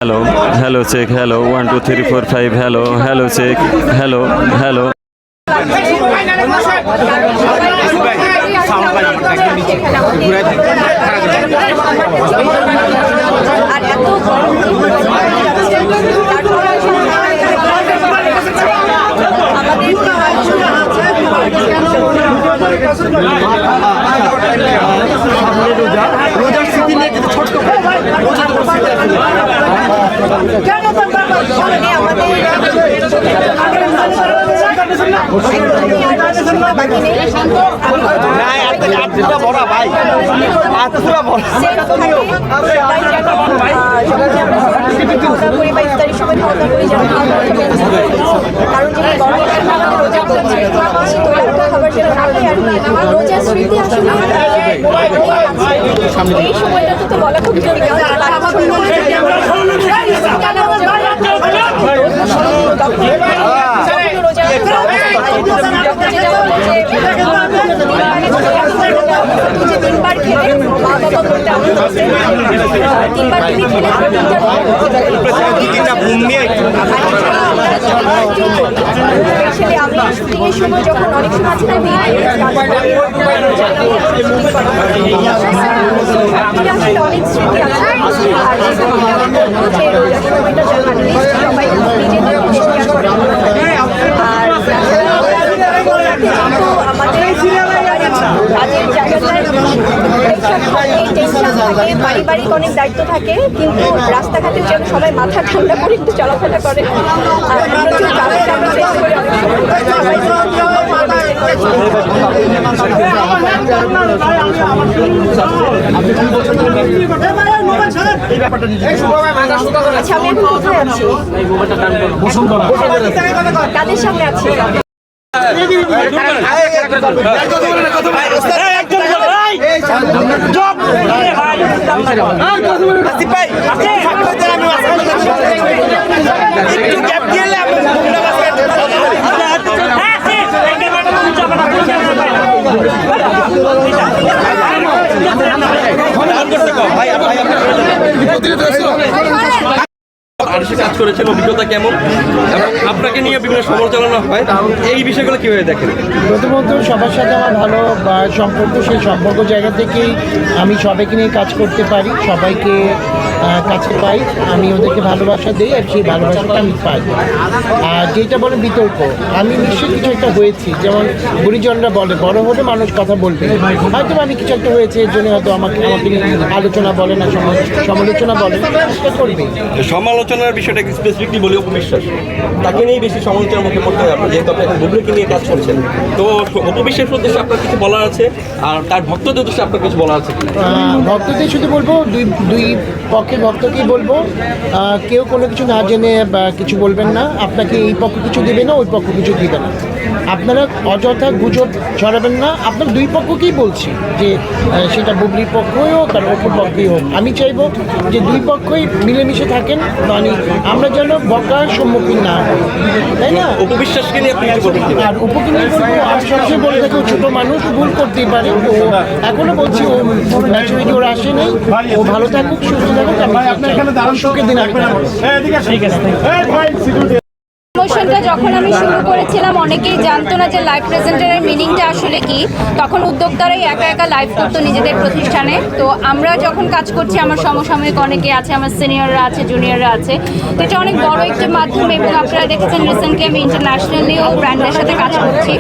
Hello, hello, check, hello, 1, 2, 3, 4, 5, hello, hello, check, hello, hello. এই সময়টা তো বলা খুব জরুরি তিনবার খেলে মা বাবা বলতে তিনবার তুমি খেলে আমি শুটিংয়ের সময় যখন অনেক সময় আছে না অনেক স্মৃতি আছে সবাই নিজেদের কাজের জায়গাটায় পারিবারিক অনেক দায়িত্ব থাকে, কিন্তু রাস্তাঘাটে যেন সবাই মাথা ঠান্ডা করে একটু চলাফেরা করে। আচ্ছা, আমি এখন কোথায় আছি? কাদের সামনে আছি? কাজ করেছেন, অভিজ্ঞতা কেমন এবং আপনাকে নিয়ে বিভিন্ন সমালোচনা হয়, এই বিষয়গুলো কিভাবে দেখেন? প্রথমত সবার সাথে আমার ভালো সম্পর্ক, সেই সম্পর্ক জায়গা থেকেই আমি সবাইকে নিয়ে কাজ করতে পারি, সবাইকে কাছে পাই, আমি ওদেরকে ভালোবাসা দিই আর সেই ভালোবাসাটা আমি পাই। আর যেটা বলে বিতর্ক, আমি নিশ্চয়ই কিছু একটা হয়েছি, যেমন গুরুজনরা বলে বড় হলে মানুষ কথা বলবে, হয়তো আমি কিছু একটা হয়েছে এর জন্য হয়তো আমাকে নিয়ে আলোচনা বলে না, সমালোচনা বলে, সেটা করবে। সমালোচনার বিষয়টা স্পেসিফিকলি বলি অপবিশ্বাস, তাকে নিয়েই বেশি সমালোচনার মুখে পড়তে হয় আপনার, যেহেতু আপনি এখন বুবলিকে নিয়ে কাজ করছেন। তো অপবিশ্বাসের উদ্দেশ্যে আপনার কিছু বলার আছে, আর তার ভক্তদের উদ্দেশ্যে আপনার কিছু বলার আছে? ভক্তদের শুধু বলবো, দুই পক্ষের ভক্তকেই বলবো, কেউ কোনো কিছু না জেনে বা কিছু বলবেন না, আপনাকে এই পক্ষ কিছু দেবে না, ওই পক্ষ কিছু দিবে না, আপনারা অযথা গুজব ছড়াবেন না। আপনার দুই পক্ষকেই বলছি, যে সেটা বুবলির পক্ষই হোক আর অপর পক্ষই হোক, আমি চাইবো যে দুই পক্ষই মিলেমিশে থাকেন, মানে আমরা যেন বকার সম্মুখীন না হই, তাই না? অপবিশ্বাসকে নিয়ে আপনি কিছু বলবেন? আর উপকে নিয়ে বলবো, আর সবচেয়ে বলে দেখো, ছোটো মানুষ ভুল করতেই পারে, তো এখনো বলছি ও ম্যাচুরিটি ওর আসে নেই, ও ভালো থাকুক, সুস্থ থাকুক, আমি সুখের দিন আসবে। ঠিক আছে। প্রমোশনটা যখন আমি শুরু করেছিলাম, অনেকেই জানতো না যে লাইভ প্রেজেন্টারের মিনিংটা আসলে কি। তখন উদ্যোক্তারাই একা একা লাইভ করতো নিজেদের প্রতিষ্ঠানে। তো আমরা যখন কাজ করছি, আমার সমসাময়িক অনেকে আছে, আমার সিনিয়ররা আছে, জুনিয়ররা আছে, তো এটা অনেক বড় একটি মাধ্যম। এবং আপনারা দেখেছেন রিসেন্টলি আমি ইন্টারন্যাশনালিও ব্র্যান্ডের সাথে কাজ করছি।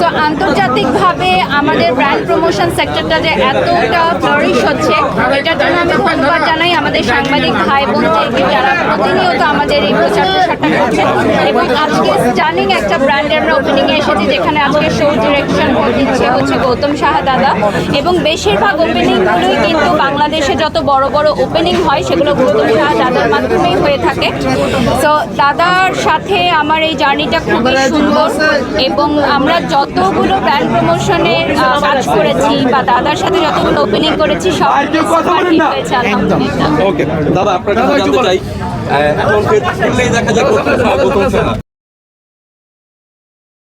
তো আন্তর্জাতিকভাবে আমাদের ব্র্যান্ড প্রমোশন সেক্টরটা যে এতটা ফ্লারিশ হচ্ছে, এটার জন্য আমি ধন্যবাদ জানাই আমাদের সাংবাদিক ভাই বোনদেরকে, যারা প্রতিনিয়ত আমাদের এই প্রচার প্রসারটা করছে। এবং আজকে স্টানিং একটা ব্র্যান্ডে আমরা ওপেনিংয়ে এসেছি, যেখানে আজকে শো ডিরেকশন দিচ্ছে হচ্ছে গৌতম সাহা দাদা। এবং বেশিরভাগ ওপেনিংগুলোই কিন্তু বাংলাদেশে যত বড় বড় ওপেনিং হয়, সেগুলো গৌতম সাহা দাদার মাধ্যমেই হয়ে থাকে। তো দাদার সাথে আমার এই জার্নিটা খুবই সুন্দর, এবং আমরা যতগুলো ব্র্যান্ড প্রমোশনের কাজ করেছি বা দাদার সাথে যতগুলো ওপেনিং করেছি, সব হয়েছে আলহামদুলিল্লাহ। ওকে দাদা, আপনার কাছে জানতে চাই, এখন দেখা যায়